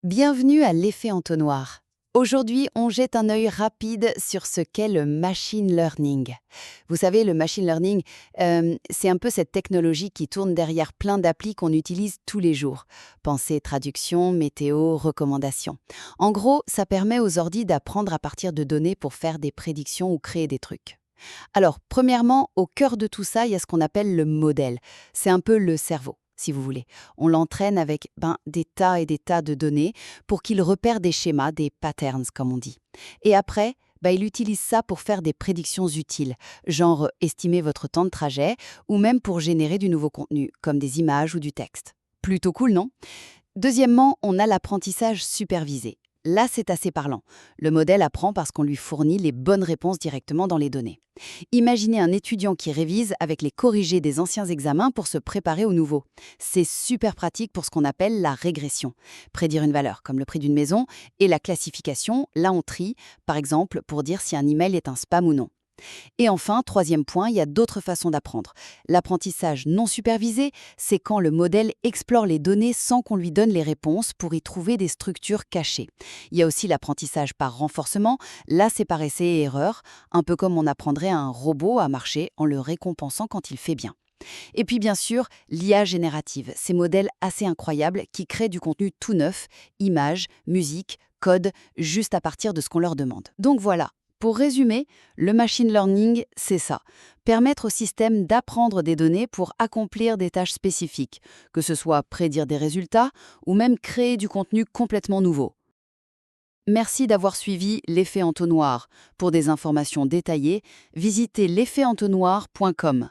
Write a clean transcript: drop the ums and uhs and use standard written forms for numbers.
Bienvenue à l'effet entonnoir. Aujourd'hui, on jette un œil rapide sur ce qu'est le machine learning. Vous savez, le machine learning, c'est un peu cette technologie qui tourne derrière plein d'applis qu'on utilise tous les jours. Pensée, traduction, météo, recommandations. En gros, ça permet aux ordis d'apprendre à partir de données pour faire des prédictions ou créer des trucs. Alors, premièrement, au cœur de tout ça, il y a ce qu'on appelle le modèle. C'est un peu le cerveau, si vous voulez. On l'entraîne avec des tas et des tas de données pour qu'il repère des schémas, des patterns, comme on dit. Et après, il utilise ça pour faire des prédictions utiles, genre estimer votre temps de trajet, ou même pour générer du nouveau contenu, comme des images ou du texte. Plutôt cool, non? Deuxièmement, on a l'apprentissage supervisé. Là, c'est assez parlant. Le modèle apprend parce qu'on lui fournit les bonnes réponses directement dans les données. Imaginez un étudiant qui révise avec les corrigés des anciens examens pour se préparer au nouveau. C'est super pratique pour ce qu'on appelle la régression. Prédire une valeur, comme le prix d'une maison, et la classification, là on trie, par exemple, pour dire si un email est un spam ou non. Et enfin, troisième point, il y a d'autres façons d'apprendre. L'apprentissage non supervisé, c'est quand le modèle explore les données sans qu'on lui donne les réponses pour y trouver des structures cachées. Il y a aussi l'apprentissage par renforcement. Là, c'est par essai et erreur, un peu comme on apprendrait à un robot à marcher en le récompensant quand il fait bien. Et puis bien sûr, l'IA générative, ces modèles assez incroyables qui créent du contenu tout neuf, images, musique, code, juste à partir de ce qu'on leur demande. Donc voilà, pour résumer, le machine learning, c'est ça. Permettre au système d'apprendre des données pour accomplir des tâches spécifiques, que ce soit prédire des résultats ou même créer du contenu complètement nouveau. Merci d'avoir suivi l'effet entonnoir. Pour des informations détaillées, visitez l'effetentonnoir.com.